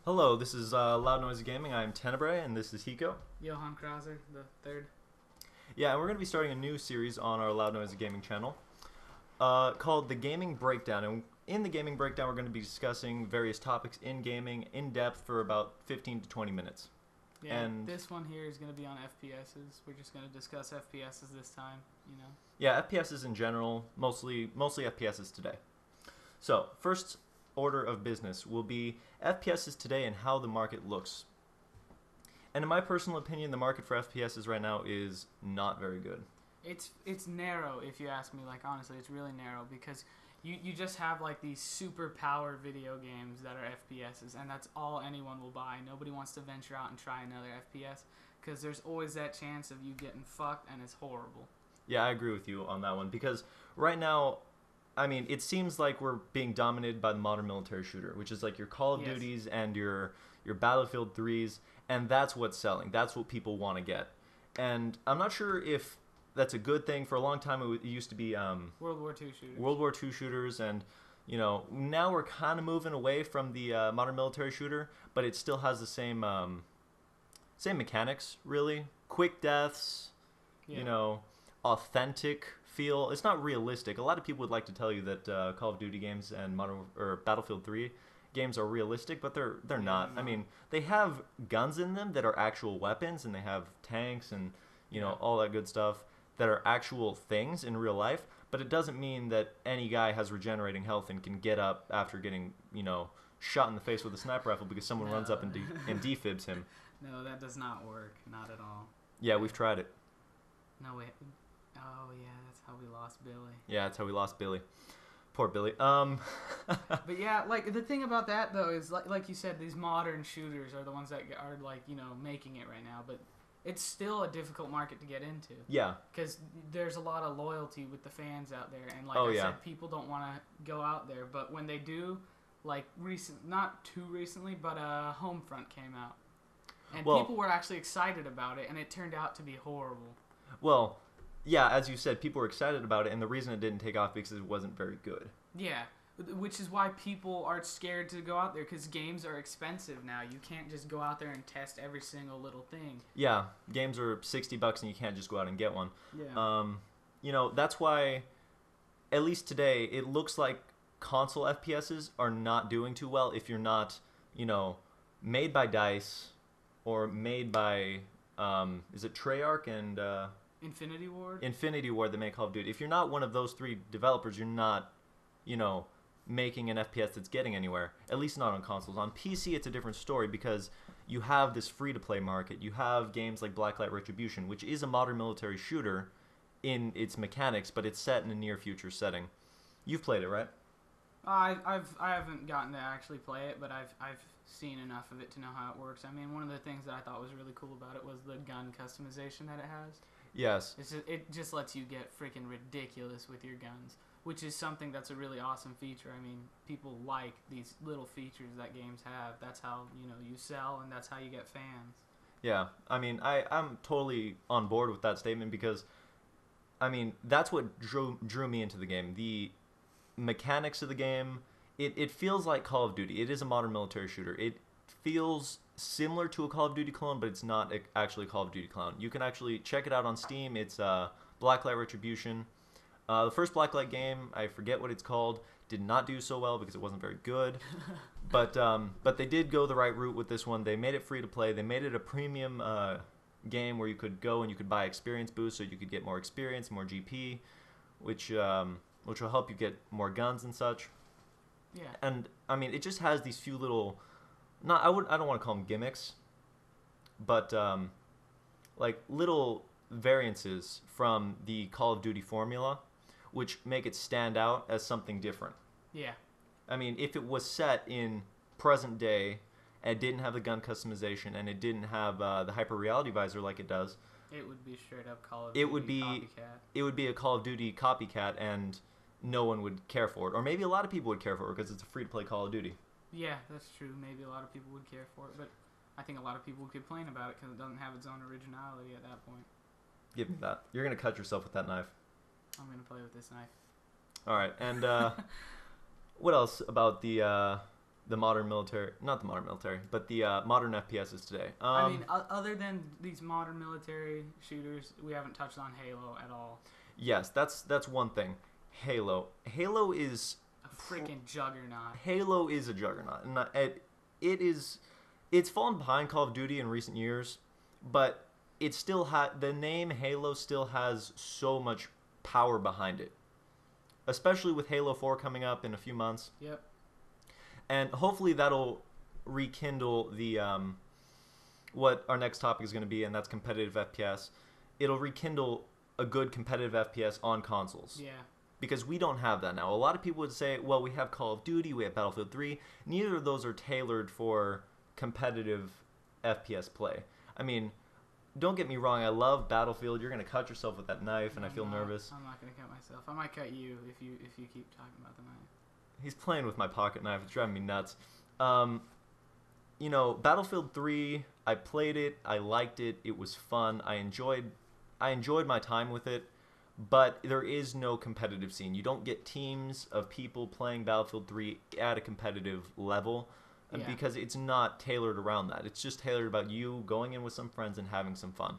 Hello, this is Loudnoisesgaming. I'm Tenebrae, and this is Hiko. Johan Krauser, the third. Yeah, and we're going to be starting a new series on our Loudnoisesgaming channel called The Gaming Breakdown. And in the Gaming Breakdown, we're going to be discussing various topics in gaming in depth for about 15 to 20 minutes. Yeah, And this one here is going to be on FPSs. We're just going to discuss FPSs this time, you know. yeah, FPSs in general, mostly FPSs today. So, first order of business will be FPSs today and how the market looks. And in my personal opinion, the market for FPSs right now is not very good. It's narrow, if you ask me. Like, honestly, it's really narrow because you just have, like, these super power video games that are FPSs, and that's all anyone will buy. Nobody wants to venture out and try another FPS because there's always that chance of you getting fucked, and it's horrible. Yeah, I agree with you on that one because right now, I mean, it seems like we're being dominated by the modern military shooter, which is like your Call of Yes. Duties and your Battlefield 3s, and that's what's selling. That's what people want to get. And I'm not sure if that's a good thing. For a long time, it used to be World War II shooters. World War II shooters, and now we're kind of moving away from the modern military shooter, but it still has the same mechanics, really. Quick deaths, Yeah. authentic feel. It's not realistic. A lot of people would like to tell you that Call of Duty games and Modern or Battlefield 3 games are realistic, but they're not. I No. mean, they have guns in them that are actual weapons, and they have tanks and Yeah. all that good stuff that are actual things in real life. But it doesn't mean that any guy has regenerating health and can get up after getting shot in the face with a sniper rifle because someone runs up and and defibs him. No, that does not work. Not at all. Yeah, we've tried it. No, wait. Oh, yeah, that's how we lost Billy. Yeah, that's how we lost Billy. Poor Billy. But yeah, like, the thing about that, though, is, like you said, these modern shooters are the ones that are, like, making it right now. But it's still a difficult market to get into. Yeah. Because there's a lot of loyalty with the fans out there. And, like Oh, I yeah. said, people don't want to go out there. But when they do, like, not too recently, but Homefront came out. And Well- people were actually excited about it, and it turned out to be horrible. Well, yeah, as you said, people were excited about it, and the reason it didn't take off because it wasn't very good. Yeah, which is why people are scared to go out there because games are expensive now. You can't just go out there and test every single little thing. Yeah, games are $60 and you can't just go out and get one. Yeah. That's why, at least today, it looks like console FPSs are not doing too well if you're not, made by DICE or made by, is it Treyarch and Infinity Ward? Infinity Ward that make Call of Duty? If you're not one of those three developers, you're not, making an FPS that's getting anywhere. At least not on consoles. On PC, it's a different story because you have this free-to-play market. You have games like Blacklight Retribution, which is a modern military shooter in its mechanics, but it's set in a near-future setting. You've played it, right? I haven't gotten to actually play it, but I've seen enough of it to know how it works. I mean, one of the things that I thought was really cool about it was the gun customization that it has. Yes. It just lets you get freaking ridiculous with your guns, which is something that's a really awesome feature. I mean, people like these little features that games have. That's how, you sell, and that's how you get fans. Yeah. I mean, I'm totally on board with that statement because, I mean, that's what drew me into the game. The mechanics of the game, it feels like Call of Duty. It is a modern military shooter. It feels similar to a Call of Duty clone, but it's not actually a Call of Duty clone. You can actually check it out on Steam. It's Blacklight Retribution. The first Blacklight game, I forget what it's called, did not do so well because it wasn't very good. But they did go the right route with this one. They made it free to play. They made it a premium game where you could go and you could buy experience boosts so you could get more experience, more GP, which will help you get more guns and such. Yeah. And I mean, it just has these few little, I don't want to call them gimmicks, but like little variances from the Call of Duty formula, which make it stand out as something different. Yeah. I mean, if it was set in present day and it didn't have the gun customization and it didn't have the hyper reality visor like it does, It would be straight up Call of It Duty would be- copycat. it would be a Call of Duty copycat and no one would care for it. Or maybe a lot of people would care for it because it's a free-to-play Call of Duty. Yeah, that's true. Maybe a lot of people would care for it, but I think a lot of people would complain about it because it doesn't have its own originality at that point. Give me that. You're going to cut yourself with that knife. I'm gonna play with this knife. All right, and what else about the the modern military, not the modern military, but the modern FPSs today. I mean, other than these modern military shooters, we haven't touched on Halo at all. Yes, that's one thing. Halo is a freaking juggernaut. Halo is a juggernaut, and it's fallen behind Call of Duty in recent years, but it still the name Halo still has so much power behind it, especially with Halo 4 coming up in a few months. Yep. And hopefully that'll rekindle the what our next topic is going to be, and that's competitive FPS. It'll rekindle a good competitive FPS on consoles. Yeah. Because we don't have that now. A lot of people would say, well, we have Call of Duty, we have Battlefield 3. Neither of those are tailored for competitive FPS play. I mean, don't get me wrong, I love Battlefield. You're going to cut yourself with that knife, and I feel nervous. I'm not going to cut myself. I might cut you if you keep talking about the knife. He's playing with my pocket knife. It's driving me nuts. You know, Battlefield 3, I played it. I liked it. It was fun. I enjoyed my time with it. But there is no competitive scene. You don't get teams of people playing Battlefield 3 at a competitive level because it's not tailored around that. It's just tailored about you going in with some friends and having some fun.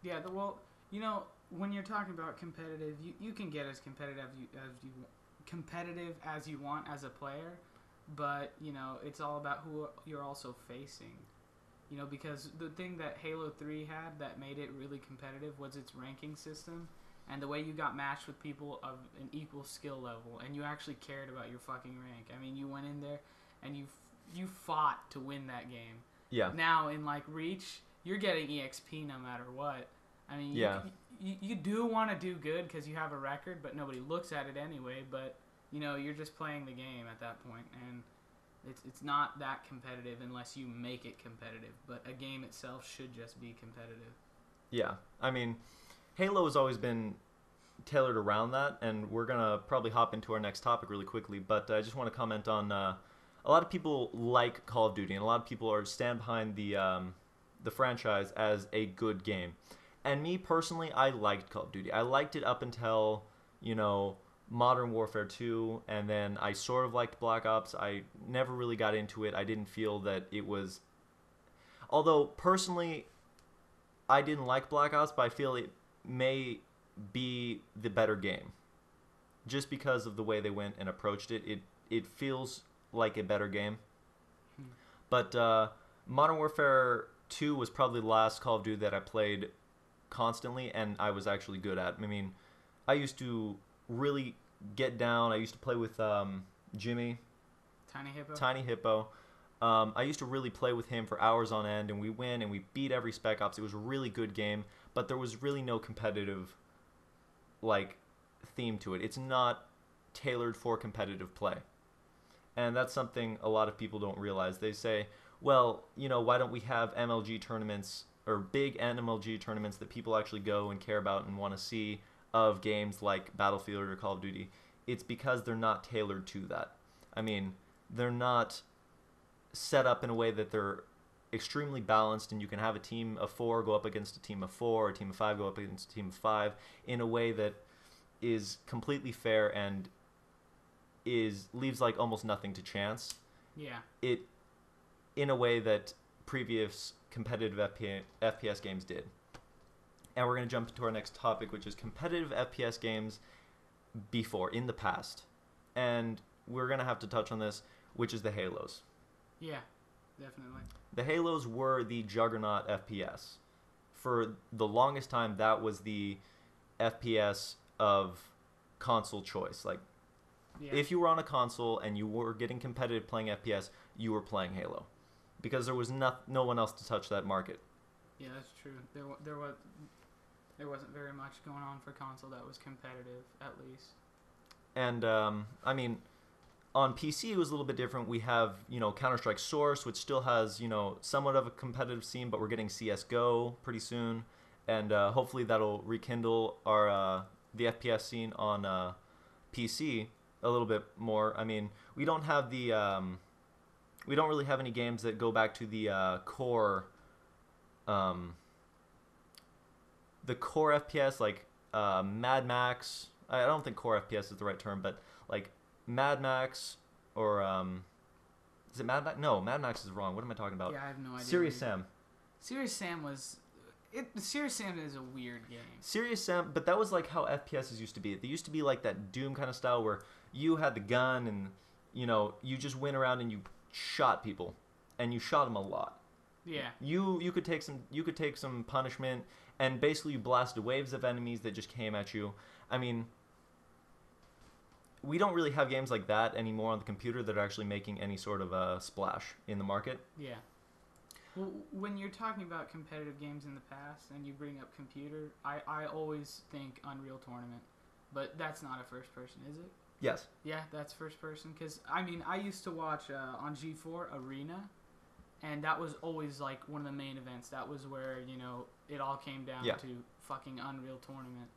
Yeah, well, you know, when you're talking about competitive, you can get as competitive as you want as a player, but, you know, it's all about who you're also facing. You know, because the thing that Halo 3 had that made it really competitive was its ranking system. And the way you got matched with people of an equal skill level, and you actually cared about your fucking rank. I mean, you went in there, and you fought to win that game. Yeah. Now in like Reach, you're getting EXP no matter what. I mean, you do want to do good because you have a record, but nobody looks at it anyway. But you know, you're just playing the game at that point, and it's not that competitive unless you make it competitive. But a game itself should just be competitive. Yeah, I mean, Halo has always been tailored around that, and we're going to probably hop into our next topic really quickly, but I just want to comment on a lot of people like Call of Duty, and a lot of people stand behind the franchise as a good game. And me personally, I liked Call of Duty. I liked it up until, you know, Modern Warfare 2, and then I sort of liked Black Ops. I never really got into it. I didn't feel that it was... Although, personally, I didn't like Black Ops, but I feel it may be the better game. Just because of the way they went and approached it, it feels like a better game. But Modern Warfare 2 was probably the last Call of Duty that I played constantly, and I was actually good at. I mean, I used to really get down. I used to play with Jimmy. Tiny Hippo. I used to really play with him for hours on end, and we win, and we beat every Spec Ops. It was a really good game, but there was really no competitive, like, theme to it. It's not tailored for competitive play. And that's something a lot of people don't realize. They say, well, you know, why don't we have MLG tournaments, or big MLG tournaments that people actually go and care about and want to see of games like Battlefield or Call of Duty? It's because they're not tailored to that. I mean, they're not set up in a way that they're extremely balanced, and you can have a team of 4 go up against a team of 4, or a team of 5 go up against a team of 5 in a way that is completely fair and leaves like almost nothing to chance. Yeah. It in a way that previous competitive FPS games did. And we're going to jump into our next topic, which is competitive FPS games in the past. And we're going to have to touch on this, which is the Halos. Yeah, definitely. The Halos were the juggernaut FPS. For the longest time, that was the FPS of console choice. Like, if you were on a console and you were getting competitive playing FPS, you were playing Halo. Because there was no one else to touch that market. Yeah, that's true. There wasn't very much going on for console that was competitive, at least. And, I mean, on PC it was a little bit different. We have, you know, Counter-Strike Source, which still has, you know, somewhat of a competitive scene, but we're getting CSGO pretty soon. And hopefully that'll rekindle the FPS scene on PC a little bit more. I mean, we don't really have any games that go back to the core FPS, like Mad Max. I don't think core FPS is the right term, but like Mad Max or Is it Mad Max? No, Mad Max is wrong. What am I talking about? Yeah, I have no idea. Serious Sam. Serious Sam was... Serious Sam is a weird game. Serious Sam, but that was like how FPSs used to be. They used to be like that Doom kind of style where you had the gun and, you know, you just went around and you shot people. And you shot them a lot. Yeah. You could take some punishment, and basically you blasted waves of enemies that just came at you. I mean, we don't really have games like that anymore on the computer that are actually making any sort of a splash in the market. Yeah. Well, when you're talking about competitive games in the past and you bring up computer, I always think Unreal Tournament. But that's not a first person, is it? Yes. Yeah, that's first person. Because, I mean, I used to watch on G4 Arena, and that was always like one of the main events. That was where, you know, it all came down to fucking Unreal Tournament.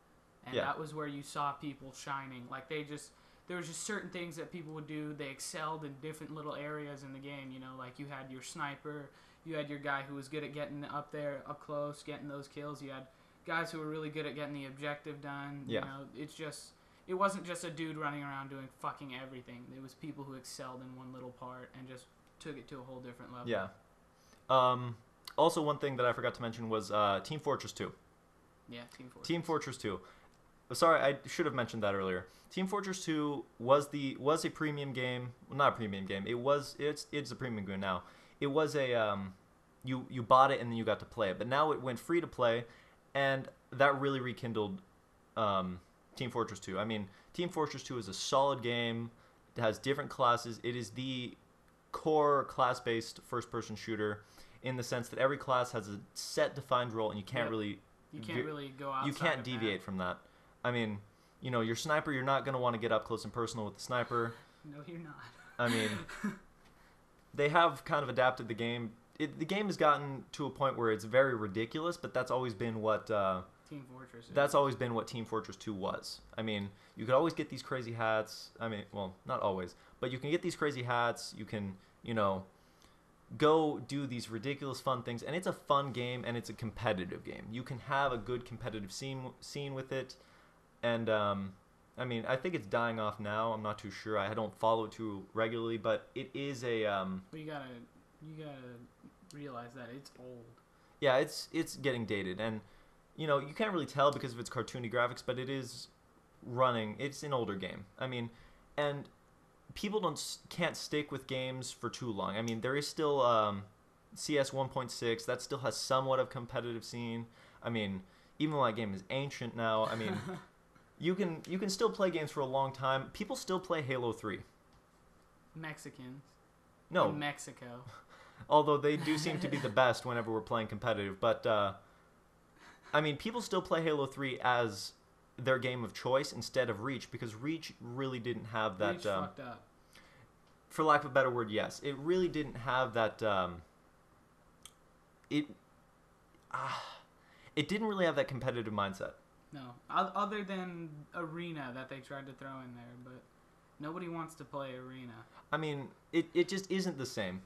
And that was where you saw people shining. Like, there was just certain things that people would do. They excelled in different little areas in the game. You know, like you had your sniper, you had your guy who was good at getting up there, up close, getting those kills. You had guys who were really good at getting the objective done. Yeah. You know, it wasn't just a dude running around doing fucking everything. It was people who excelled in one little part and just took it to a whole different level. Yeah. Also, one thing that I forgot to mention was Team Fortress 2. Yeah, Team Fortress. Team Fortress 2. Sorry, I should have mentioned that earlier. Team Fortress 2 was a premium game. Well, not a premium game. It's a premium game now. It was a you bought it and then you got to play it. But now it went free to play, and that really rekindled Team Fortress 2. I mean, Team Fortress 2 is a solid game. It has different classes. It is the core class-based first-person shooter in the sense that every class has a set defined role, and you can't really go outside. You can't deviate from that. I mean, you know, your sniper, you're not going to want to get up close and personal with the sniper. No, you're not. I mean, they have kind of adapted the game. The game has gotten to a point where it's very ridiculous, but that's always been what Team Fortress is. That's always been what Team Fortress 2 was. I mean, you could always get these crazy hats. I mean, well, not always, but you can get these crazy hats. You can, you know, go do these ridiculous fun things, and it's a fun game, and it's a competitive game. You can have a good competitive scene with it. And, I mean, I think it's dying off now. I'm not too sure. I don't follow it too regularly, but it is a... But you gotta realize that it's old. Yeah, it's getting dated. And, you know, you can't really tell because of its cartoony graphics, but it is running. It's an older game. I mean, and people can't stick with games for too long. I mean, there is still CS 1.6. That still has somewhat of competitive scene. I mean, even though that game is ancient now, I mean... You can still play games for a long time. People still play Halo 3. Mexicans. No. In Mexico. Although they do seem to be the best whenever we're playing competitive. But, I mean, people still play Halo 3 as their game of choice instead of Reach, because Reach really didn't have that... Reach fucked up. For lack of a better word, yes. It really didn't have that... It didn't really have that competitive mindset. No, other than Arena that they tried to throw in there, but nobody wants to play Arena. I mean, it just isn't the same.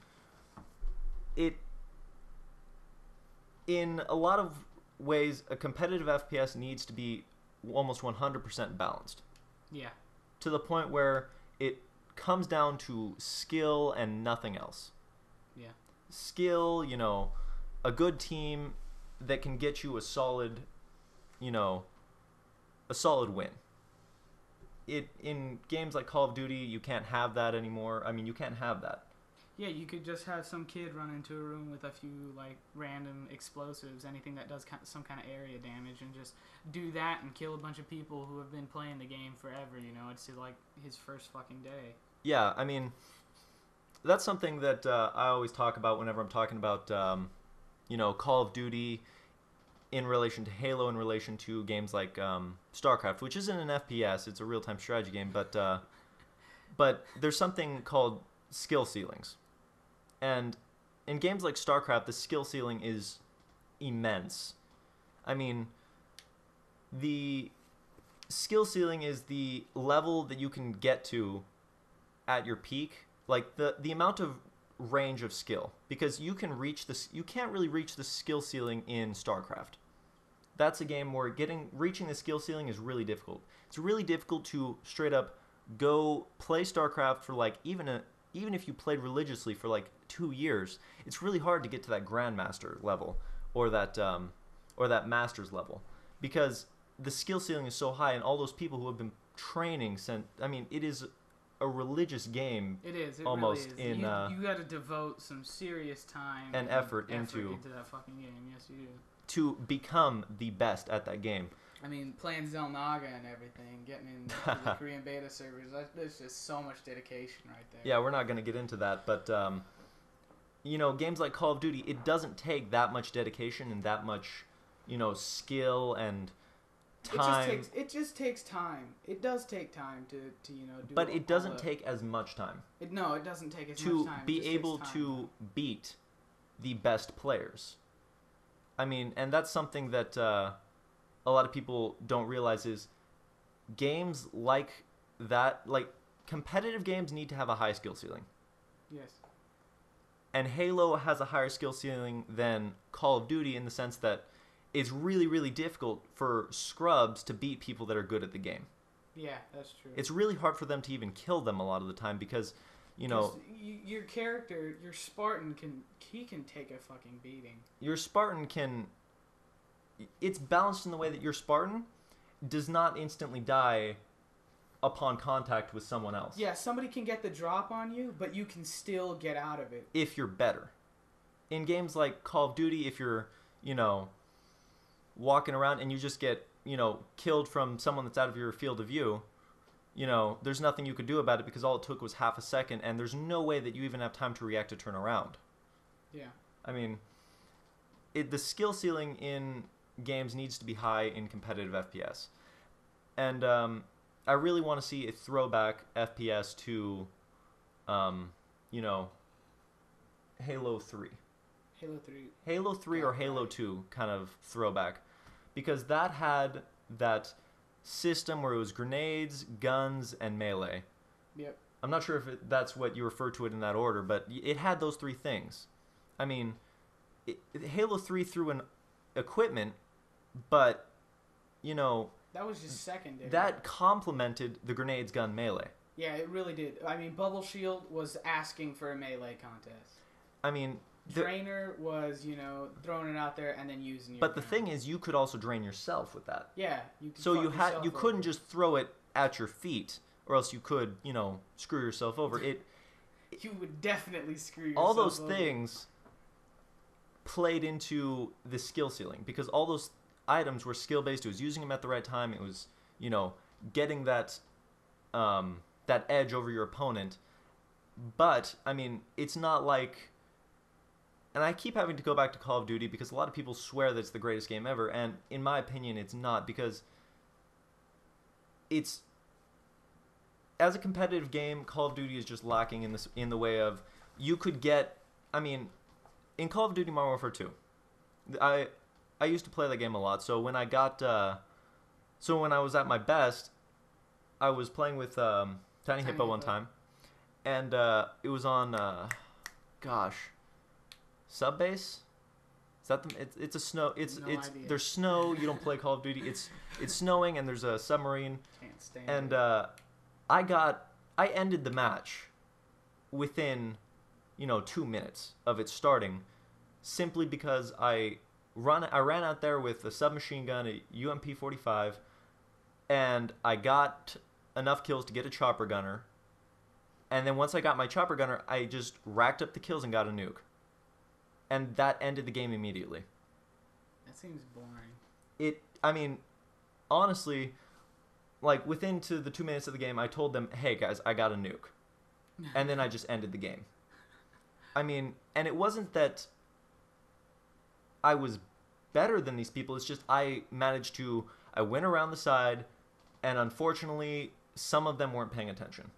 In a lot of ways, a competitive FPS needs to be almost 100% balanced. Yeah. To the point where it comes down to skill and nothing else. Yeah. Skill, you know, a good team that can get you a solid, you know, a solid win. In games like Call of Duty, you can't have that anymore. I mean, you can't have that. Yeah, you could just have some kid run into a room with a few, like, random explosives, anything that does some kind of area damage, and just do that and kill a bunch of people who have been playing the game forever, you know? It's, like, his first fucking day. Yeah, I mean, that's something that I always talk about whenever I'm talking about, you know, Call of Duty in relation to Halo, in relation to games like StarCraft, which isn't an FPS, it's a real-time strategy game, but there's something called skill ceilings. And in games like StarCraft, the skill ceiling is immense. I mean, the skill ceiling is the level that you can get to at your peak, like the amount of range of skill, because you can't really reach the skill ceiling in StarCraft. That's a game where reaching the skill ceiling is really difficult. It's really difficult to straight up go play StarCraft for like even even if you played religiously for like 2 years, it's really hard to get to that grandmaster level or that master's level, because the skill ceiling is so high, and all those people who have been training since, I mean, it is a religious game. It is. It almost really is. in You got to devote some serious time and effort into that fucking game. Yes, you do. To become the best at that game. I mean, playing Zelnaga and everything, getting into the Korean beta servers, there's just so much dedication right there. Yeah, we're not going to get into that, but, you know, games like Call of Duty, it doesn't take that much dedication and that much, you know, skill and time. It just takes time. It does take time to you know, do. But it doesn't take as much time. It doesn't take as to much time. be able to beat the best players. I mean, and that's something that a lot of people don't realize is games like that, like competitive games need to have a high skill ceiling. Yes. And Halo has a higher skill ceiling than Call of Duty in the sense that it's really, really difficult for scrubs to beat people that are good at the game. Yeah, that's true. It's really hard for them to even kill them a lot of the time because, you know... Your character, your Spartan, can take a fucking beating. Your Spartan can... It's balanced in the way that your Spartan does not instantly die upon contact with someone else. Yeah, somebody can get the drop on you, but you can still get out of it. If you're better. In games like Call of Duty, if you're, you know, walking around and you just get, you know, killed from someone that's out of your field of view, you know, there's nothing you could do about it because all it took was half a second, and there's no way that you even have time to react to turn around. Yeah. I mean, the skill ceiling in games needs to be high in competitive FPS. And I really want to see a throwback FPS to, you know, Halo 3. Halo 3. Halo 3 or Halo 2 kind of throwback. Because that had that system where it was grenades, guns, and melee. Yep. I'm not sure if that's what you refer to it in that order, but it had those three things. I mean, Halo 3 threw in equipment, but, you know... That was just secondary. That complemented the grenades, gun, melee. Yeah, it really did. I mean, Bubble Shield was asking for a melee contest. I mean... Drainer was, you know, throwing it out there and then using your But the thing is, you could also drain yourself with that. Yeah. You could so you couldn't just throw it at your feet, or else you could, you know, screw yourself over. You would definitely screw yourself over. All those over. things played into the skill ceiling, because all those items were skill-based. It was using them at the right time. It was, you know, getting that that edge over your opponent. But, I mean, it's not like... And I keep having to go back to Call of Duty because a lot of people swear that it's the greatest game ever, and in my opinion, it's not, because it's... As a competitive game, Call of Duty is just lacking in the way of... You could get... I mean, in Call of Duty Modern Warfare 2, I used to play that game a lot, so when I got... so when I was at my best, I was playing with Tiny Hippo one time, and it was on... gosh... Subbase? Is that it's a snow? It's no idea. There's snow. You don't play Call of Duty. It's snowing and there's a submarine. Can't stand and it. I ended the match within, you know, 2 minutes of it starting, simply because I ran out there with a submachine gun, a UMP-45, and I got enough kills to get a chopper gunner. And then once I got my chopper gunner, I just racked up the kills and got a nuke. And that ended the game immediately. That seems boring. I mean, honestly, like, within the 2 minutes of the game, I told them, hey, guys, I got a nuke. And then I just ended the game. I mean, and it wasn't that I was better than these people. It's just I went around the side, and unfortunately, some of them weren't paying attention.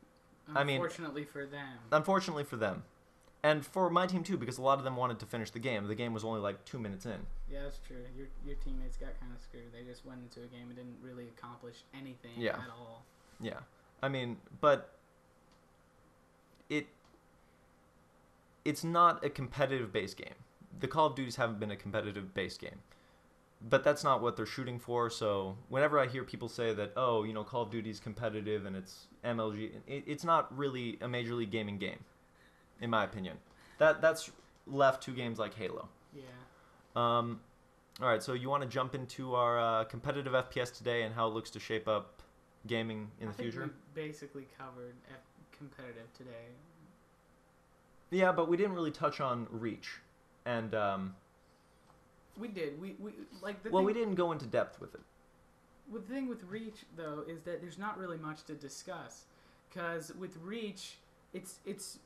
Unfortunately for them. Unfortunately for them. And for my team, too, because a lot of them wanted to finish the game. The game was only, like, 2 minutes in. Yeah, that's true. Your teammates got kind of screwed. They just went into a game and didn't really accomplish anything at all. Yeah. I mean, but it's not a competitive-based game. The Call of Duties haven't been a competitive-based game. But that's not what they're shooting for, so whenever I hear people say that, oh, you know, Call of Duty's competitive and it's MLG, it's not really a Major League Gaming game. in my opinion. That's left to games like Halo. Yeah. All right, so you want to jump into our competitive FPS today and how it looks to shape up gaming in the future? We basically covered competitive today. Yeah, but we didn't really touch on Reach, and we did. We like the. Well, thing, we didn't go into depth with it. Well, the thing with Reach though is that there's not really much to discuss, because with Reach, it's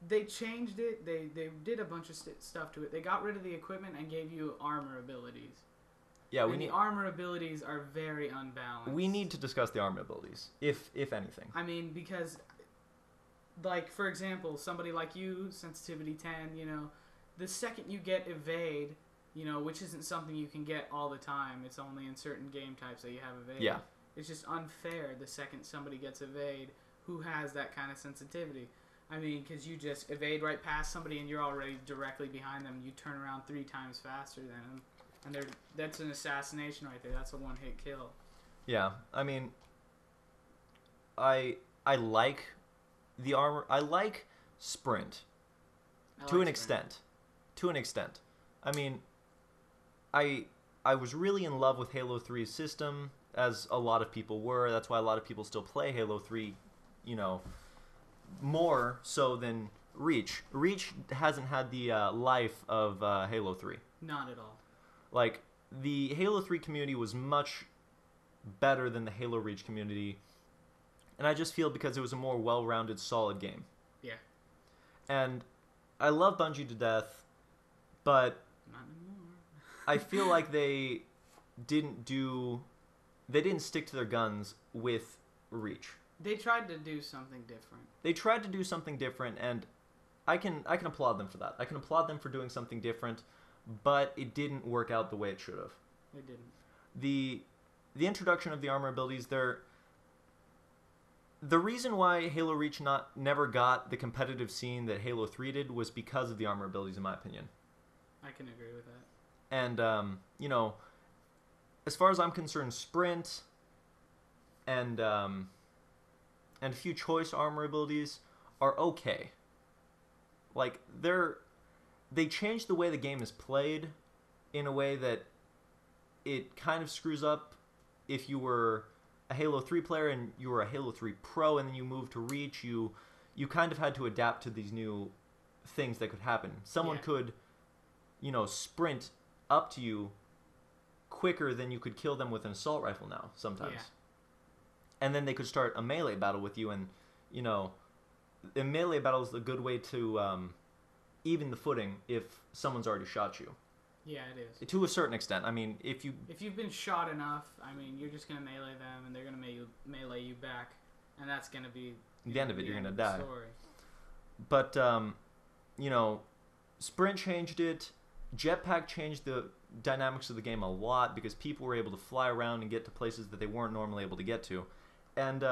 they changed it. They did a bunch of stuff to it. They got rid of the equipment and gave you armor abilities. Yeah, the armor abilities are very unbalanced. We need to discuss the armor abilities, if anything. I mean, because, like, for example, somebody like you, sensitivity 10, you know, the second you get evade, you know, which isn't something you can get all the time. It's only in certain game types that you have evade. Yeah. It's just unfair the second somebody gets evade who has that kind of sensitivity. I mean, because you just evade right past somebody and you're already directly behind them. You turn around 3 times faster than them. And that's an assassination right there. That's a one-hit kill. Yeah, I mean, I like the armor. I like sprint to an extent. To an extent. I mean, I was really in love with Halo 3's system, as a lot of people were. That's why a lot of people still play Halo 3, you know, more so than Reach. Reach hasn't had the life of Halo 3. Not at all. Like, the Halo 3 community was much better than the Halo Reach community, and I just feel because it was a more well-rounded, solid game. Yeah. And I love Bungie to death, but not anymore. I feel like they didn't stick to their guns with Reach. They tried to do something different. They tried to do something different, and I can applaud them for that. I can applaud them for doing something different, but it didn't work out the way it should have. It didn't. The introduction of the armor abilities, the reason why Halo Reach never got the competitive scene that Halo 3 did was because of the armor abilities, in my opinion. I can agree with that. And you know, as far as I'm concerned, sprint and a few choice armor abilities are okay. Like, they changed the way the game is played in a way that it kind of screws up if you were a Halo 3 player and you were a Halo 3 Pro and then you moved to Reach. You kind of had to adapt to these new things that could happen. Someone could, you know, sprint up to you quicker than you could kill them with an assault rifle now, sometimes. Yeah. And then they could start a melee battle with you, and, you know, a melee battle is a good way to even the footing if someone's already shot you. Yeah, it is. To a certain extent. I mean, if you've been shot enough, I mean, you're just gonna melee them, and they're gonna melee you back, and that's gonna be the end of it. You're gonna die. Story. But you know, sprint changed it. Jetpack changed the dynamics of the game a lot because people were able to fly around and get to places that they weren't normally able to get to, and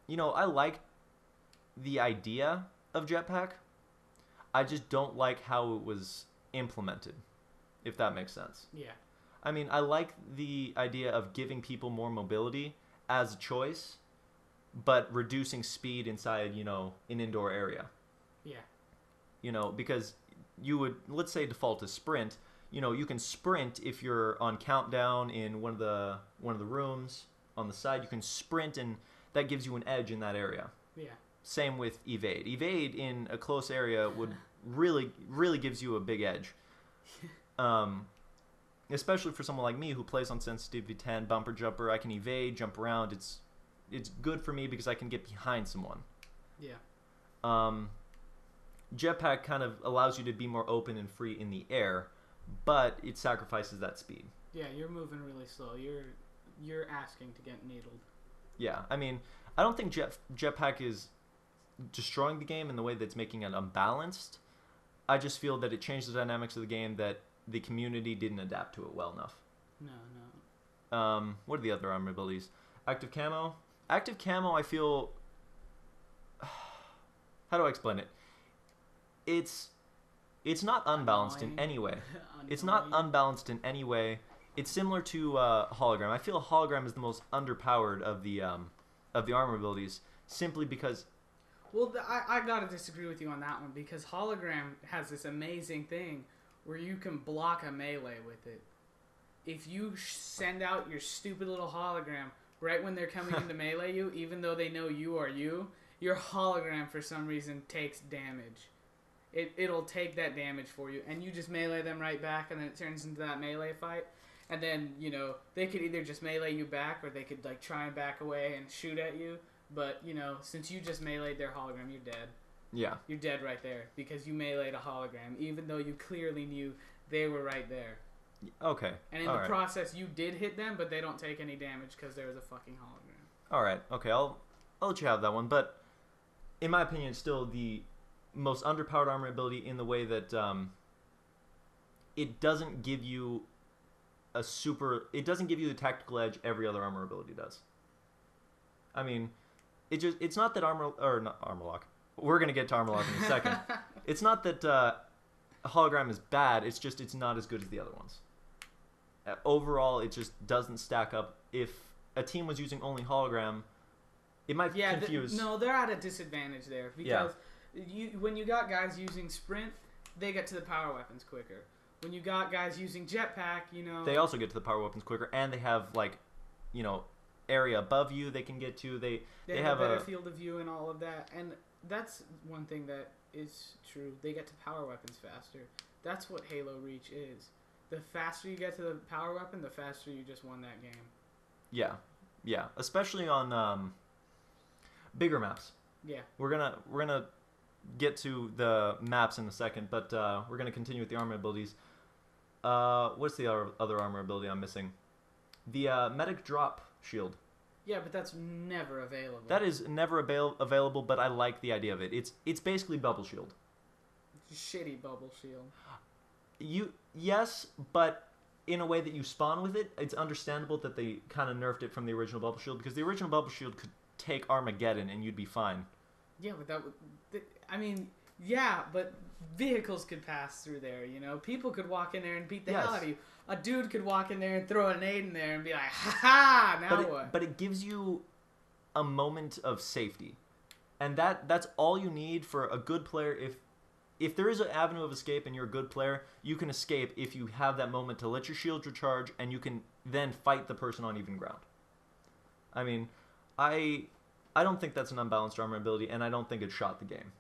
you know, I like the idea of jetpack. I just don't like how it was implemented, if that makes sense. Yeah. I mean, I like the idea of giving people more mobility as a choice, but reducing speed inside, you know, an indoor area. Yeah. You know, because you would, let's say default is sprint, you know, you can sprint if you're on countdown in one of the rooms on the side. You can sprint, and that gives you an edge in that area. Yeah. Same with evade. Evade in a close area would really gives you a big edge. Especially for someone like me who plays on sensitivity 10, bumper jumper. I can evade, jump around. It's good for me because I can get behind someone. Yeah. Jetpack kind of allows you to be more open and free in the air, but it sacrifices that speed. Yeah, you're moving really slow. You're asking to get needled. Yeah, I mean, I don't think Jetpack is destroying the game in the way that's making it unbalanced. I just feel that it changed the dynamics of the game that the community didn't adapt to it well enough. No. What are the other armor abilities? Active camo. Active camo, I feel. How do I explain it? It's not unbalanced in any way. It's not unbalanced in any way. It's similar to hologram. I feel hologram is the most underpowered of the armor abilities, simply because Well, I gotta disagree with you on that one because hologram has this amazing thing where you can block a melee with it. If you send out your stupid little hologram right when they're coming in to melee you, even though they know you are you, your hologram for some reason takes damage. It'll take that damage for you, and you just melee them right back, and then it turns into that melee fight. And then, you know, they could either just melee you back, or they could, like, try and back away and shoot at you. But, you know, since you just meleeed their hologram, you're dead. Yeah. You're dead right there, because you meleeed a hologram, even though you clearly knew they were right there. Okay. And in the process, you did hit them, but they don't take any damage because there was a fucking hologram. Alright, okay, I'll let you have that one, but in my opinion, it's still the most underpowered armor ability in the way that it doesn't give you it doesn't give you the tactical edge every other armor ability does. I mean, it's not that not armor lock. We're gonna get to armor lock in a second. It's not that hologram is bad. It's just it's not as good as the other ones. Overall, it just doesn't stack up. If a team was using only hologram, it might confuse. No, they're at a disadvantage there because when you got guys using sprint, they get to the power weapons quicker. When you got guys using jetpack, you know, they also get to the power weapons quicker, and they have, like, you know, area above you they can get to. They have a better field of view and all of that, and that's one thing that is true. They get to power weapons faster. That's what Halo Reach is. The faster you get to the power weapon, the faster you just won that game. Yeah, especially on bigger maps. Yeah, we're gonna get to the maps in a second, but we're gonna continue with the armor abilities. What's the other armor ability I'm missing? The medic drop shield. Yeah, but that's never available. That is never available, but I like the idea of it. It's basically bubble shield. Shitty bubble shield. Yes, but in a way that you spawn with it, it's understandable that they kind of nerfed it from the original bubble shield, because the original bubble shield could take Armageddon and you'd be fine. Yeah, but but vehicles could pass through there, you know? People could walk in there and beat the hell out of you. A dude could walk in there and throw a nade in there and be like, ha-ha, now what? But it gives you a moment of safety. And that's all you need for a good player. If there is an avenue of escape and you're a good player, you can escape if you have that moment to let your shield recharge and you can then fight the person on even ground. I mean, I don't think that's an unbalanced armor ability, and I don't think it shot the game.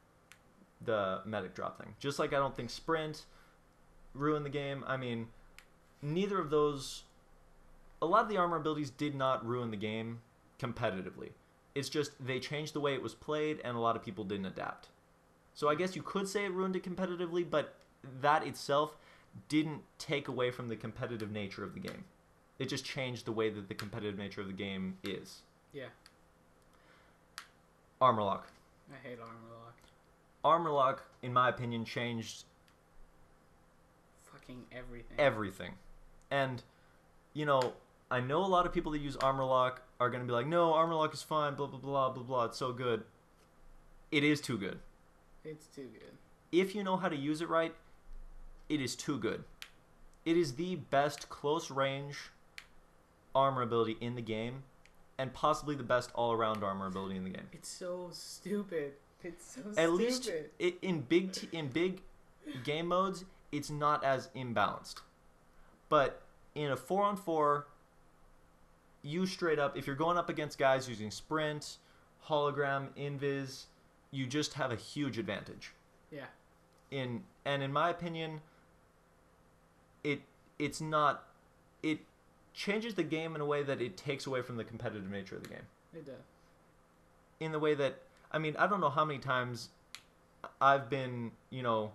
The medic drop thing. Just like I don't think sprint ruined the game. I mean, neither of those... A lot of the armor abilities did not ruin the game competitively. It's just they changed the way it was played, and a lot of people didn't adapt. So I guess you could say it ruined it competitively, but that itself didn't take away from the competitive nature of the game. It just changed the way that the competitive nature of the game is. Yeah. Armor lock. I hate armor lock. Armor lock, in my opinion, changed fucking everything. Everything. And, you know, I know a lot of people that use armor lock are going to be like, no, armor lock is fine, blah, blah, blah, blah, blah, it's so good. It is too good. It's too good. If you know how to use it right, it is too good. It is the best close range armor ability in the game, and possibly the best all-around armor ability in the game. It's so stupid. It's so stupid. At least in big game modes, it's not as imbalanced. But in a 4-on-4, you straight up, if you're going up against guys using sprint, hologram, invis, you just have a huge advantage. Yeah. In my opinion, it changes the game in a way that it takes away from the competitive nature of the game. It does. In the way that, I mean, I don't know how many times I've been, you know,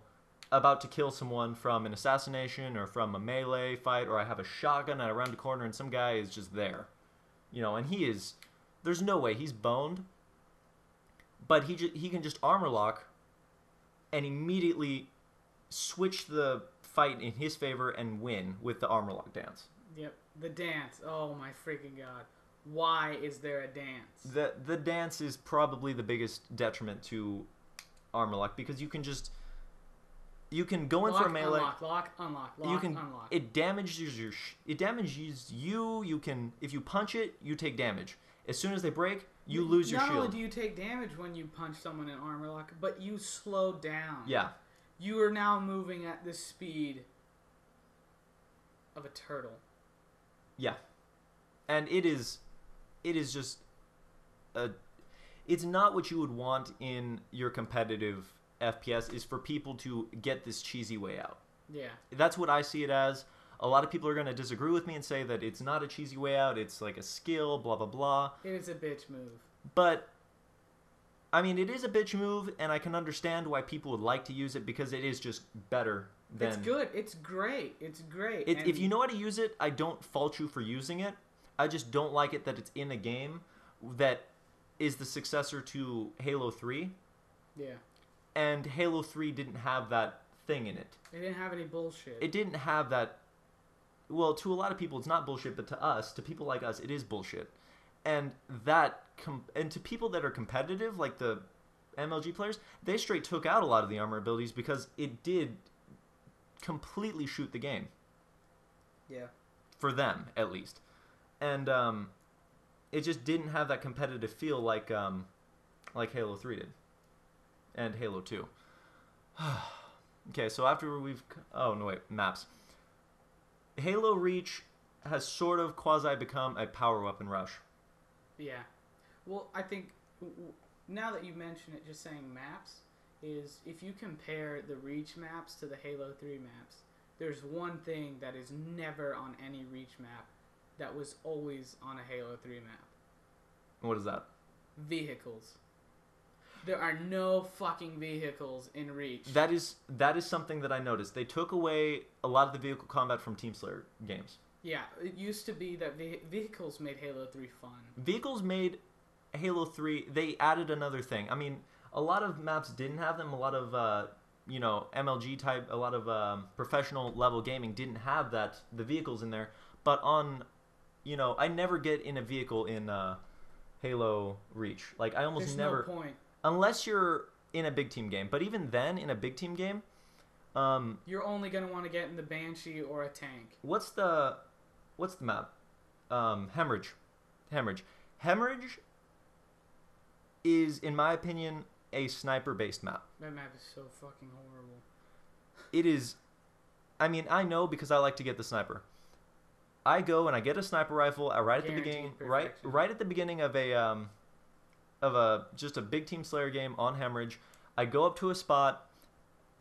about to kill someone from an assassination or from a melee fight, or I have a shotgun and I round a corner and some guy is just there. You know, and there's no way, he's boned, but he can just armor lock and immediately switch the fight in his favor and win with the armor lock dance. Yep, the dance. Oh my freaking god. Why is there a dance? The dance is probably the biggest detriment to armor lock, because you can go in for a melee. Lock, unlock. It damages you. You can, if you punch it, you take damage. As soon as they break, you lose your Not shield. only do you take damage when you punch someone in armor lock, but you slow down. Yeah. You are now moving at the speed of a turtle. Yeah. And it is just it's not what you would want in your competitive FPS, is for people to get this cheesy way out. Yeah. That's what I see it as. A lot of people are going to disagree with me and say that it's not a cheesy way out, it's like a skill, blah, blah, blah. It is a bitch move. But, I mean, it is a bitch move, and I can understand why people would like to use it, because it is just better than... It's good. It's great. It's great. If you know how to use it, I don't fault you for using it. I just don't like it that it's in a game that is the successor to Halo 3. Yeah. And Halo 3 didn't have that thing in it. It didn't have any bullshit. It didn't have that... Well, to a lot of people, it's not bullshit, but to us, to people like us, it is bullshit. And and to people that are competitive, like the MLG players, they straight took out a lot of the armor abilities because it did completely shoot the game. Yeah. For them, at least. And it just didn't have that competitive feel like Halo 3 did. And Halo 2. Okay, so after we've... Oh, no, wait. Maps. Halo Reach has sort of quasi-become a power weapon rush. Yeah. Well, I think now that you mention it, just saying maps, is if you compare the Reach maps to the Halo 3 maps, there's one thing that is never on any Reach map that was always on a Halo 3 map. What is that? Vehicles. There are no fucking vehicles in Reach. That is something that I noticed. They took away a lot of the vehicle combat from Team Slayer games. Yeah, it used to be that vehicles made Halo 3 fun. Vehicles made Halo 3... They added another thing. I mean, a lot of maps didn't have them. A lot of, MLG type, a lot of professional level gaming didn't have the vehicles in there. But on, I never get in a vehicle in Halo Reach. Like, I almost There's never... no point. Unless you're in a big team game. But even then, in a big team game... you're only going to want to get in the Banshee or a tank. What's the map? Hemorrhage. Hemorrhage is, in my opinion, a sniper-based map. That map is so fucking horrible. It is... I mean, I know because I like to get the sniper. I go and I get a sniper rifle right at the beginning, right at the beginning of just a big Team Slayer game on Hemorrhage. I go up to a spot,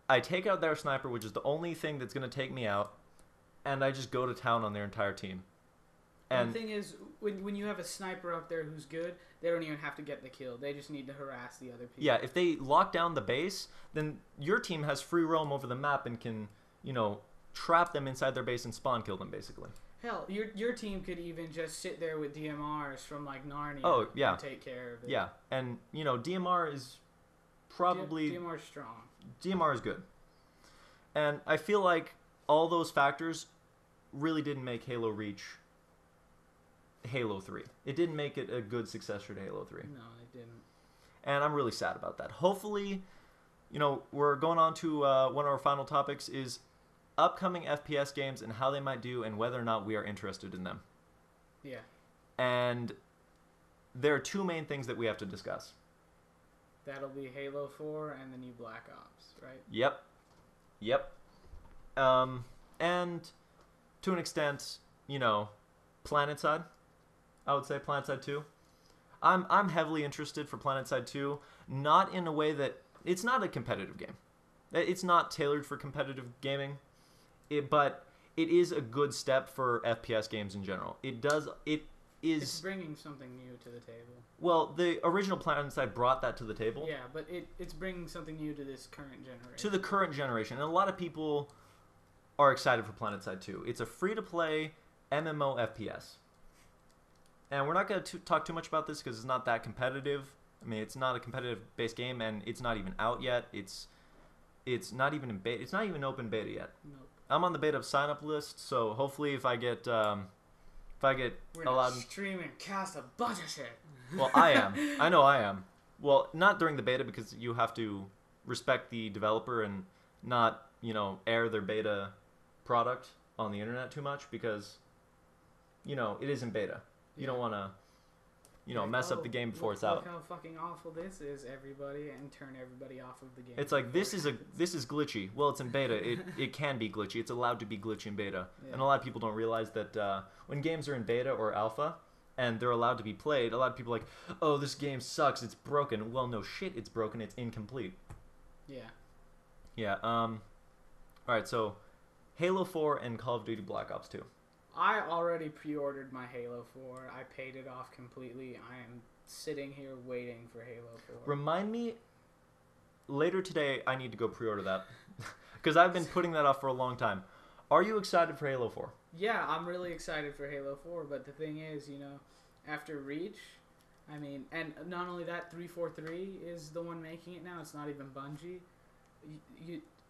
I take out their sniper, which is the only thing that's going to take me out, and I just go to town on their entire team. And the thing is, when you have a sniper up there who's good, they don't even have to get the kill. They just need to harass the other people. Yeah, if they lock down the base, then your team has free roam over the map and can, trap them inside their base and spawn kill them, basically. Hell, your team could even just sit there with DMRs from, like, Narnia and take care of it. Yeah, and, DMR is probably... DMR is strong. DMR is good. And I feel like all those factors really didn't make Halo Reach Halo 3. It didn't make it a good successor to Halo 3. No, it didn't. And I'm really sad about that. Hopefully, we're going on to one of our final topics is upcoming FPS games and how they might do and whether or not we are interested in them. Yeah. And there are two main things that we have to discuss. That'll be Halo 4 and the new Black Ops, right? Yep. And to an extent, PlanetSide. I would say PlanetSide 2. I'm heavily interested for PlanetSide 2, not in a way that... It's not a competitive game. It's not tailored for competitive gaming, but it is a good step for FPS games in general. It's bringing something new to the table. Well, the original PlanetSide brought that to the table. Yeah, but it's bringing something new to this current generation. To the current generation. And a lot of people are excited for PlanetSide 2. It's a free-to-play MMO FPS. And we're not going to talk too much about this because it's not that competitive. I mean, it's not a competitive-based game, and it's not even out yet. It's not even in beta. It's not even open beta yet. Nope. I'm on the beta sign-up list, so hopefully if I get We're allowed... stream and cast a bunch of shit. Well, I am. I know I am. Well, not during the beta because you have to respect the developer and not, air their beta product on the internet too much because, it is in beta. You don't want to... Like, mess up the game before it's out. Look how fucking awful this is, everybody, and turn everybody off of the game. It's like this is glitchy. Well, it's in beta. It can be glitchy. It's allowed to be glitchy in beta, and a lot of people don't realize that when games are in beta or alpha and they're allowed to be played, a lot of people are like, oh, this game sucks. It's broken. Well, no shit. It's broken. It's incomplete. Yeah. Yeah. All right. So, Halo 4 and Call of Duty Black Ops 2. I already pre-ordered my Halo 4. I paid it off completely. I am sitting here waiting for Halo 4. Remind me, later today I need to go pre-order that. Because I've been putting that off for a long time. Are you excited for Halo 4? Yeah, I'm really excited for Halo 4, but the thing is, after Reach, I mean, and not only that, 343 is the one making it now. It's not even Bungie.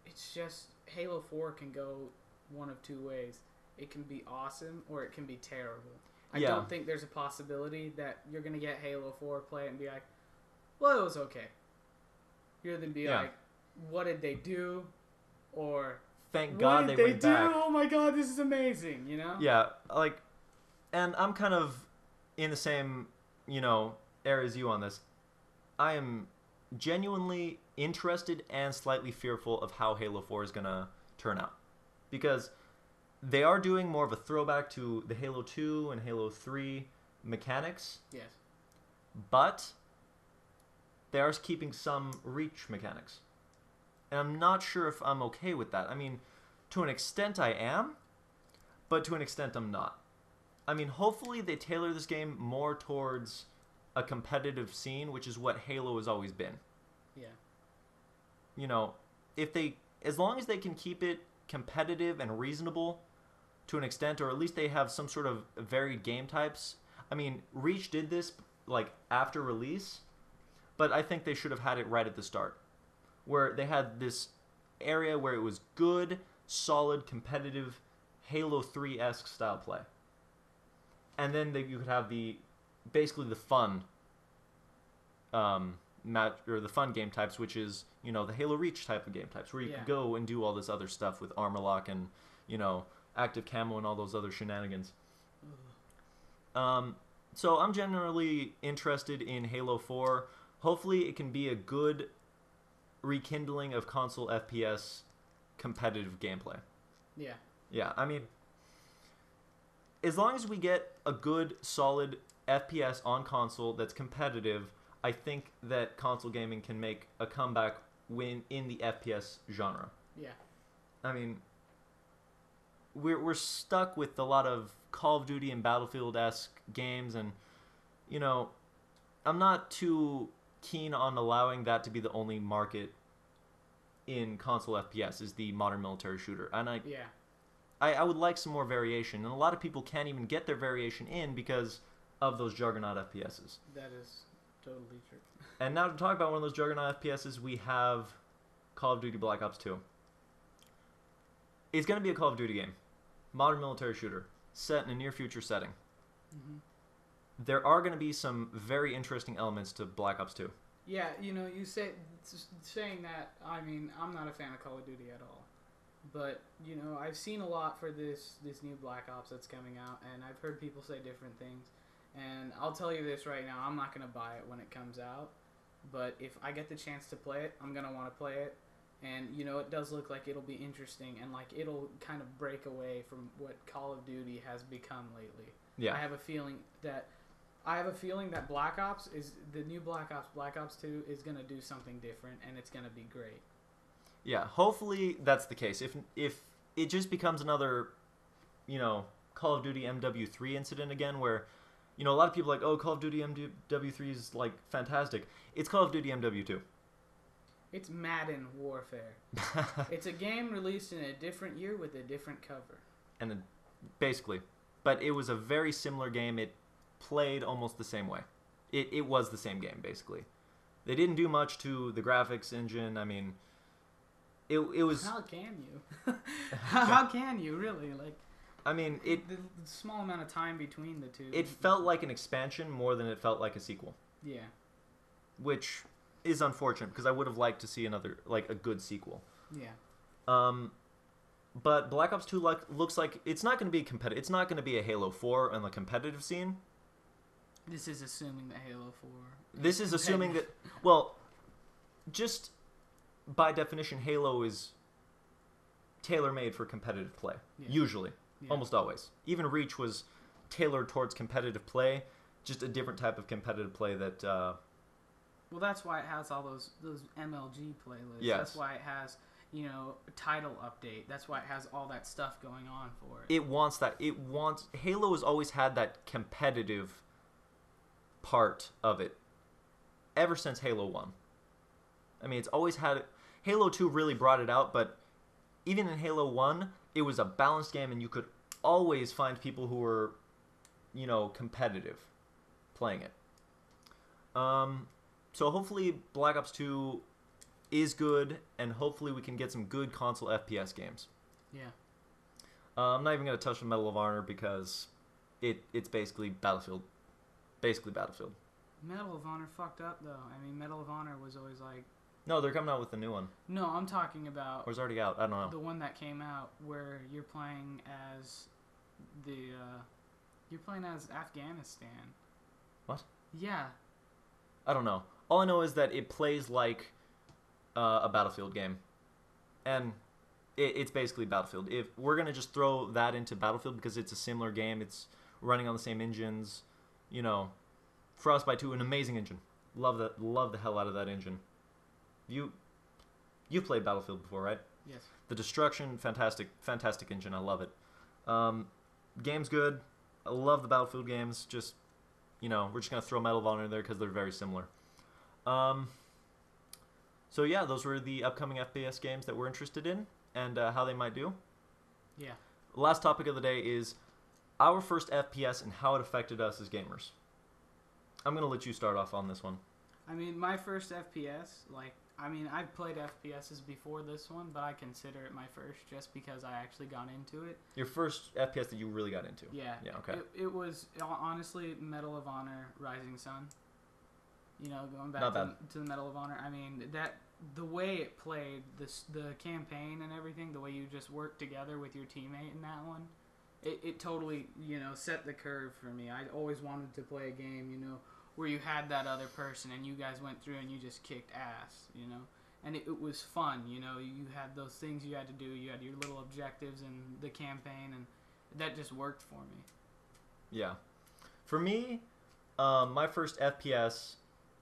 It's just, Halo 4 can go one of two ways. It can be awesome or it can be terrible. I don't think there's a possibility that you're going to get Halo 4, play it, and be like, well, it was okay. You're going to be like, what did they do? Or, thank God they went back. Oh my God, this is amazing, Yeah, like, and I'm kind of in the same, area as you on this. I am genuinely interested and slightly fearful of how Halo 4 is going to turn out. Because they are doing more of a throwback to the Halo 2 and Halo 3 mechanics. Yes. But they are keeping some Reach mechanics. And I'm not sure if I'm okay with that. I mean, to an extent I am, but to an extent I'm not. I mean, hopefully they tailor this game more towards a competitive scene, which is what Halo has always been. Yeah. As long as they can keep it competitive and reasonable to an extent, or at least they have some sort of varied game types. I mean, Reach did this like after release, but I think they should have had it right at the start, where they had this area where it was good, solid, competitive Halo 3-esque style play, and then you could have basically the fun the fun game types, which is the Halo Reach type of game types, where you could go and do all this other stuff with armor lock and active camo and all those other shenanigans. So I'm generally interested in Halo 4. Hopefully it can be a good rekindling of console FPS competitive gameplay. Yeah. Yeah, I mean, as long as we get a good, solid FPS on console that's competitive, I think that console gaming can make a comeback in the FPS genre. Yeah. I mean, we're stuck with a lot of Call of Duty and Battlefield-esque games, and I'm not too keen on allowing that to be the only market in console FPS is the modern military shooter. And I would like some more variation, and a lot of people can't even get their variation in because of those juggernaut FPSs. That is totally true. And now to talk about one of those juggernaut FPSs, we have Call of Duty Black Ops 2. It's going to be a Call of Duty game. Modern military shooter. Set in a near future setting. Mm-hmm. There are going to be some very interesting elements to Black Ops 2. Yeah, you saying that, I mean, I'm not a fan of Call of Duty at all. But, I've seen a lot for this new Black Ops that's coming out, and I've heard people say different things. And I'll tell you this right now, I'm not going to buy it when it comes out. But if I get the chance to play it, I'm going to want to play it. And, it does look like it'll be interesting, and, it'll kind of break away from what Call of Duty has become lately. Yeah. I have a feeling that Black Ops is, the new Black Ops 2, is going to do something different, and it's going to be great. Yeah, hopefully that's the case. If it just becomes another, Call of Duty MW3 incident again, where, a lot of people are like, oh, Call of Duty MW3 is, fantastic. It's Call of Duty MW2. It's Madden Warfare. It's a game released in a different year with a different cover. And basically. But it was a very similar game. It played almost the same way. It was the same game, basically. They didn't do much to the graphics engine. I mean, it was... How can you? How can you, really? I mean, the small amount of time between the two. It felt like an expansion more than it felt like a sequel. Yeah. Which is unfortunate, because I would have liked to see another, a good sequel. Yeah. But Black Ops 2 looks like it's not going to be competitive. It's not going to be a Halo 4 on the competitive scene. This is assuming that Halo 4. This is assuming that, well, just by definition, Halo is tailor-made for competitive play. Yeah. Usually. Yeah. Almost always. Even Reach was tailored towards competitive play, just a different type of competitive play that... Well, that's why it has all those MLG playlists. Yes. That's why it has, title update. That's why it has all that stuff going on for it. It wants that. Halo has always had that competitive part of it ever since Halo 1. I mean, it's always had it. Halo 2 really brought it out, but even in Halo 1, it was a balanced game, and you could always find people who were, competitive playing it. So hopefully Black Ops 2 is good, and hopefully we can get some good console FPS games. Yeah. I'm not even going to touch on Medal of Honor because it's basically Battlefield. Basically Battlefield. Medal of Honor fucked up, though. I mean, Medal of Honor was always like... No, they're coming out with a new one. No, I'm talking about... Or it's already out. I don't know. The one that came out where you're playing as You're playing as Afghanistan. What? Yeah. I don't know. All I know is that it plays like a Battlefield game. And it's basically Battlefield. If we're going to just throw that into Battlefield because it's a similar game, it's running on the same engines, Frostbite 2, an amazing engine. Love the hell out of that engine. You've played Battlefield before, right? Yes. The Destruction, fantastic engine. I love it. Game's good. I love the Battlefield games. Just, we're just going to throw Medal of Honor in there because they're very similar. So yeah, those were the upcoming FPS games that we're interested in and how they might do. Yeah. Last topic of the day is our first FPS and how it affected us as gamers. I'm going to let you start off on this one. I mean, my first FPS, I've played FPSs before this one, but I consider it my first just because I actually got into it. Your first FPS that you really got into? Yeah. Yeah, okay. It was, honestly, Medal of Honor Rising Sun. Going back to the Medal of Honor. I mean, the way it played, the campaign and everything, the way you just worked together with your teammate in that one, it totally, set the curve for me. I always wanted to play a game, where you had that other person and you guys went through and you just kicked ass, and it was fun, you had those things you had to do, you had your little objectives in the campaign, and that just worked for me. Yeah. For me, my first FPS,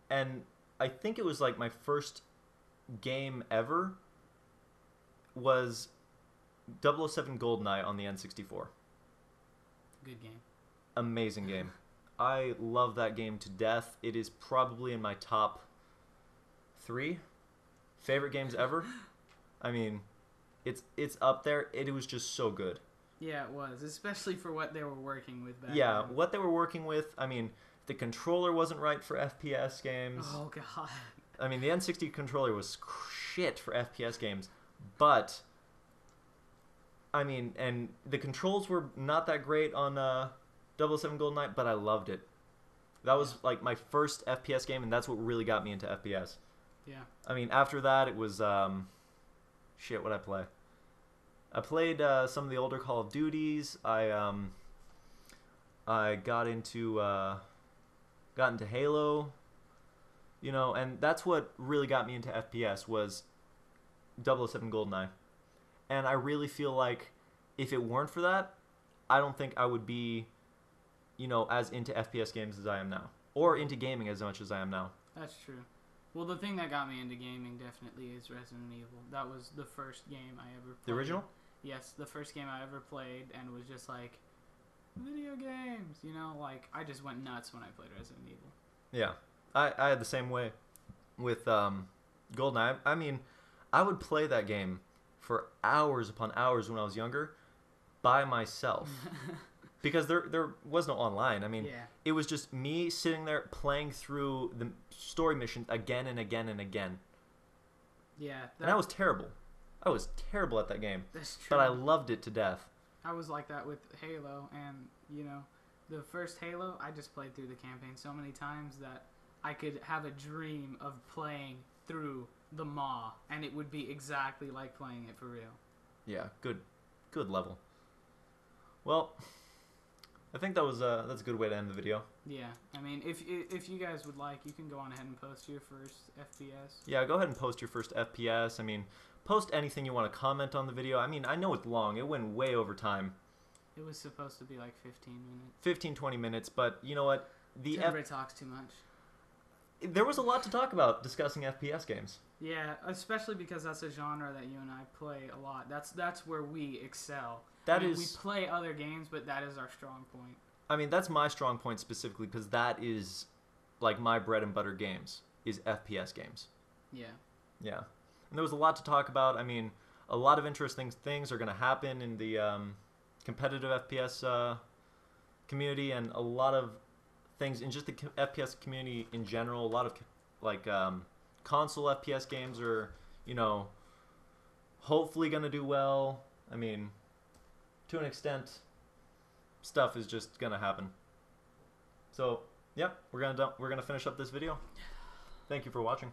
and I think it was like my first game ever, was 007 GoldenEye on the N64. Good game. Amazing game. I love that game to death. It is probably in my top 3 favorite games ever. I mean, it's up there. It was just so good. Yeah, it was, especially for what they were working with back then. What they were working with. I mean, the controller wasn't right for FPS games. Oh god. I mean, the N60 controller was shit for FPS games, but I mean, and the controls were not that great on 007 GoldenEye, but I loved it. That was like my first FPS game, and that's what really got me into FPS. Yeah. I mean, after that, it was what'd I play? I played some of the older Call of Duties. I got into Halo, and that's what really got me into FPS was 007 GoldenEye. And I really feel like if it weren't for that, I don't think I would be, as into FPS games as I am now. Or into gaming as much as I am now. That's true. Well, the thing that got me into gaming definitely is Resident Evil. That was the first game I ever played. The original? Yes, the first game I ever played, and was just like, video games, I just went nuts when I played Resident Evil. Yeah. I had the same way with GoldenEye. I mean, I would play that game for hours upon hours when I was younger by myself. Because there was no online. I mean, It was just me sitting there playing through the story missions again and again and again. Yeah. And I was terrible. I was terrible at that game. That's true. But I loved it to death. I was like that with Halo, and, the first Halo, I just played through the campaign so many times that I could have a dream of playing through the Maw, and it would be exactly like playing it for real. Yeah, good level. Well, I think that's a good way to end the video. Yeah, I mean, if you guys would like, you can go on ahead and post your first FPS. Yeah, go ahead and post your first FPS. I mean, post anything you want to comment on the video. I mean, I know it's long. It went way over time. It was supposed to be like 15 minutes. 15, 20 minutes, but you know what? Tenebrae talks too much. There was a lot to talk about discussing FPS games. Yeah, especially because that's a genre that you and I play a lot. That's where we excel. We play other games, but that is our strong point. I mean, that's my strong point specifically because that is like my bread and butter games is FPS games. Yeah. Yeah. And there was a lot to talk about. I mean, a lot of interesting things are going to happen in the competitive FPS community, and a lot of things in just the FPS community in general. A lot of like console FPS games are, you know, hopefully going to do well. I mean, to an extent, stuff is just going to happen. So, yep, we're gonna finish up this video. Thank you for watching.